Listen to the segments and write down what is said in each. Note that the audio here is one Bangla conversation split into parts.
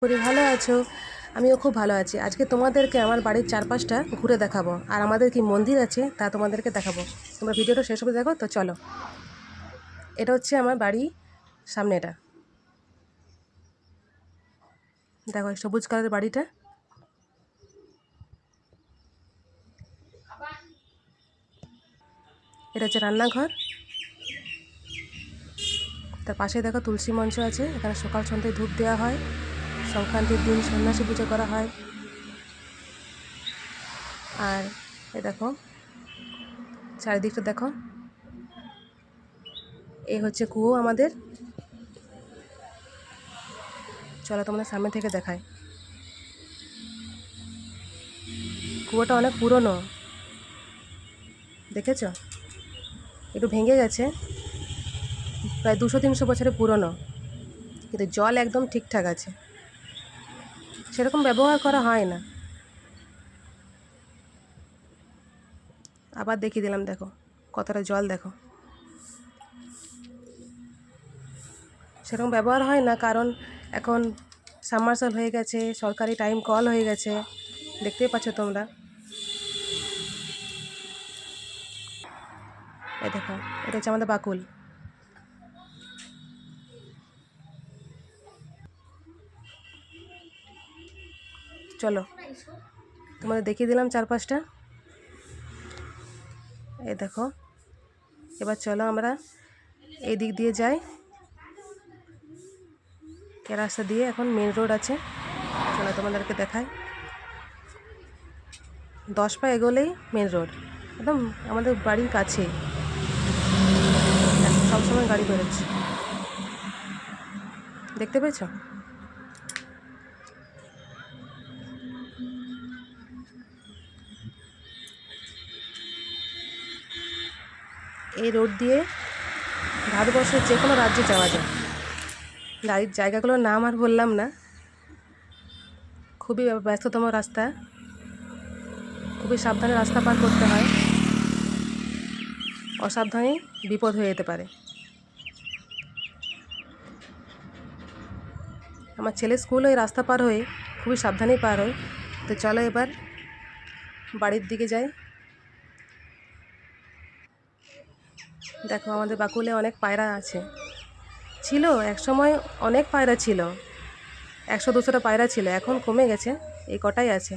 করি ভালো আছো। আমিও খুব ভালো আছি। আজকে তোমাদেরকে আমার বাড়ির চারপাশটা ঘুরে দেখাবো, আর আমাদের কি মন্দির আছে তা তোমাদেরকে দেখাবো। তোমরা ভিডিওটা শেষ অবধি দেখো। তো চলো, এটা হচ্ছে আমার বাড়ি সামনে। এটা দেখো, সবুজ কালারের বাড়িটা। এটা হচ্ছে রান্নাঘর। তার পাশে দেখো তুলসী মঞ্চ আছে, এখানে সকাল সন্ধ্যায় ধূপ দেওয়া হয়। সংক্রান্তির দিন সন্ন্যাসী পুজো করা হয়। আর এ দেখো চারিদিকটা দেখো, এই হচ্ছে কুয়ো আমাদের। চলো তোমাদের সামনে থেকে দেখায়। কুয়োটা অনেক পুরনো, দেখেছো? একটু ভেঙে গেছে, প্রায় 200-300 বছরের পুরনো, কিন্তু জল একদম ঠিকঠাক আছে, সেরকম ব্যবহার করা হয় না। আবার দেখিয়ে দিলাম, দেখো কতটা জল, দেখো সেরকম ব্যবহার হয় না, কারণ এখন সাবমার্সাল হয়ে গেছে, সরকারি টাইম কল হয়ে গেছে, দেখতেই পাচ্ছ তোমরা। এ দেখো, এটা হচ্ছে আমাদের বাকুল। চলো তোমাদের দেখিয়ে দিলাম চারপাশটা। এই দেখো, এবার চলো আমরা এই দিক দিয়ে যাই। এ রাস্তা দিয়ে এখন মেন রোড আছে, চলো তোমাদেরকে দেখাই। 10 পা এগোলেই মেন রোড, একদম আমাদের বাড়ির কাছেই। সবসময় গাড়ি বেরোচ্ছে, দেখতে পেয়েছো? এই রোড দিয়ে ভারতবর্ষের যে কোনো রাজ্যে যাওয়া যায়। গাড়ির জায়গাগুলোর নাম আর বললাম না, খুবই ব্যস্ততম রাস্তা, খুবই সাবধানে রাস্তা পার করতে হয়, অসাবধানে বিপদ হয়ে যেতে পারে। আমার ছেলে স্কুল ওই রাস্তা পার হয়ে খুবই সাবধানেই পার হয়। তো চলো এবার বাড়ির দিকে যাই। দেখো, আমাদের বাকুলে অনেক পায়রা আছে, ছিল এক সময়, অনেক পায়রা ছিল, 100-200টা পায়রা ছিল, এখন কমে গেছে, এই কটাই আছে।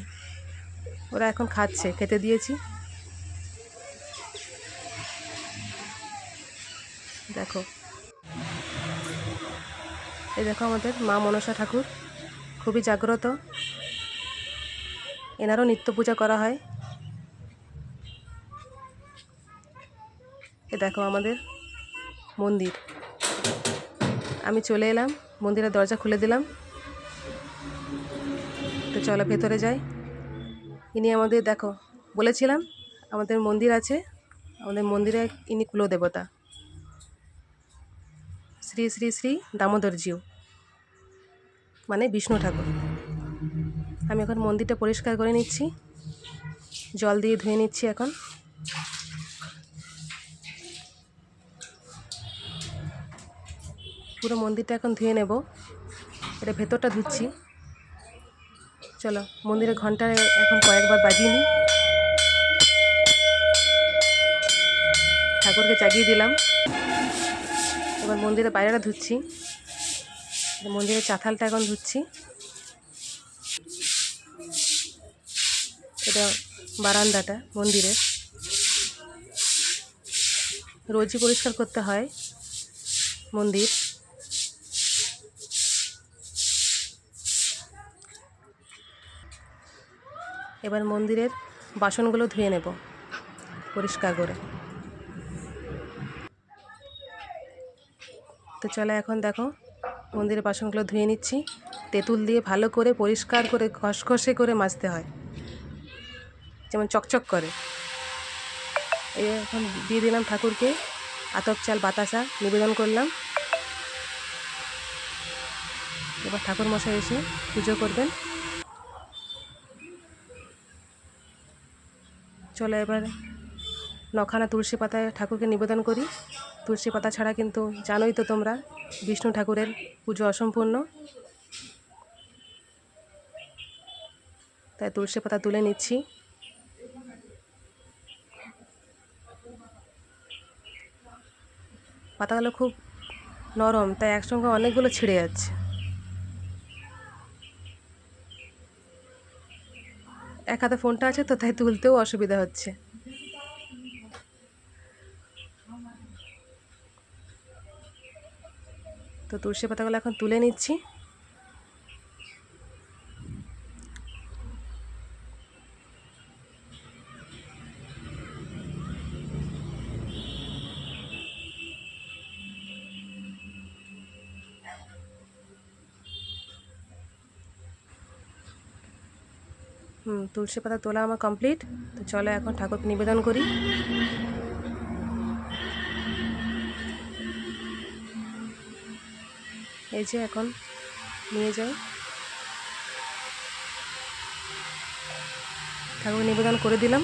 ওরা এখন খাচ্ছে, খেতে দিয়েছি। দেখো, এই দেখো আমাদের মা মনসা ঠাকুর, খুবই জাগ্রত, এনারও নিত্য পূজা করা হয়। এ দেখো আমাদের মন্দির। আমি চলে এলাম, মন্দিরের দরজা খুলে দিলাম। তো চলো ভেতরে যাই। ইনি আমাদের, দেখো বলেছিলাম আমাদের মন্দির আছে, আমাদের মন্দিরে ইনি কুলদেবতা, শ্রী শ্রী শ্রী দামোদরজিউ, মানে বিষ্ণু ঠাকুর। আমি এখন মন্দিরটা পরিষ্কার করে নিচ্ছি, জল দিয়ে ধুয়ে নিচ্ছি। এখন পুরো মন্দিরটা এখন ধুয়ে নেব, এটা ভেতরটা ধুচ্ছি। চলো, মন্দিরের ঘন্টা এখন কয়েকবার বাজিয়ে নিই। ঠাকুরকে জাগিয়ে দিলাম। এবার মন্দিরের বাইরেটা ধুচ্ছি, মন্দিরের চাতালটা এখন ধুচ্ছি। এটা বারান্দাটা মন্দিরের, রোজই পরিষ্কার করতে হয় মন্দির। এবার মন্দিরের বাসনগুলো ধুয়ে নেব পরিষ্কার করে। তো চলো এখন দেখো মন্দিরের বাসনগুলো ধুয়ে নিচ্ছি, তেঁতুল দিয়ে ভালো করে পরিষ্কার করে ঘষঘষে করে মাজতে হয়, যেমন চকচক করে। এই এখন দিয়ে দিলাম ঠাকুরকে আতপ চাল বাতাসা নিবেদন করলাম। এবার ঠাকুর মশাই এসে পুজো করবেন। চলো এবার নখানা তুলসী পাতায় ঠাকুরকে নিবেদন করি। তুলসী পাতা ছাড়া কিন্তু জানোই তো তোমরা, বিষ্ণু ঠাকুরের পুজো অসম্পূর্ণ। তাই তুলসী পাতা তুলে নিচ্ছি। পাতাগুলো খুব নরম, তাই একসঙ্গে অনেকগুলো ছিঁড়ে যাচ্ছে। এক হাতে ফোনটা আছে তো, তাই তুলতেও অসুবিধা হচ্ছে। তো তুলসী পাতাগুলো এখন তুলে নিচ্ছি। তুলসী পাতা তোলা আমার কমপ্লিট। তো চলো এখন ঠাকুরকে নিবেদন করি। এই যে এখন নিয়ে যাই, ঠাকুরকে নিবেদন করে দিলাম।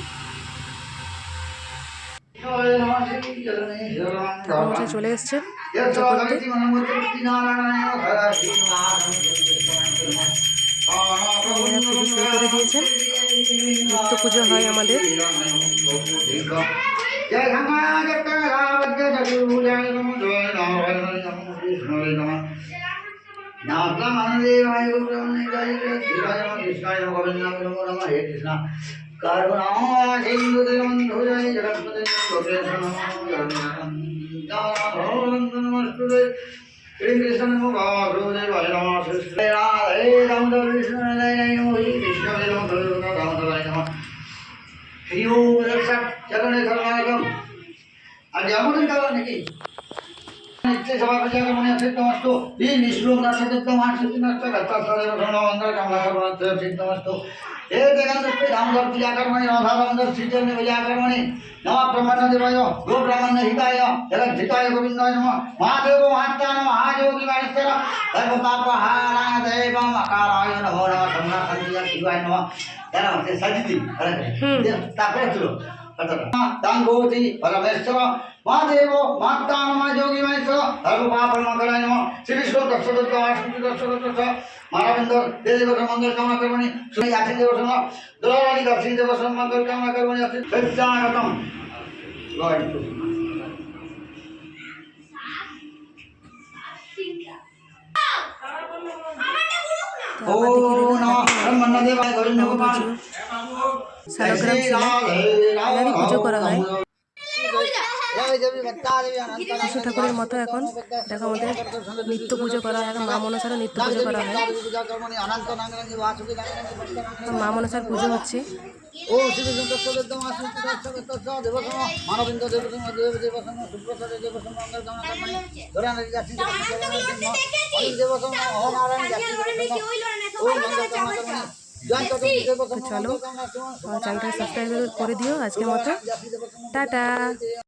ঠাকুরমশাই চলে এসছেন পুজো করতে। পুজো শুরু করে দিয়েছেন। নিত্য পুজো হয় আমাদের। শালগ্রাম শিলা এনারই পুজো করা হয়। বিষ্ণু ঠাকুরের মতো এখন দেখো আমাদের নিত্য পুজো করা হয়। মা মনসারও নিত্য পুজো করা হয়। মা মনসার পুজো হচ্ছে। চলো আমার চ্যানেলটাকে সাবস্ক্রাইব করে দিও। আজকের মতো টাটা।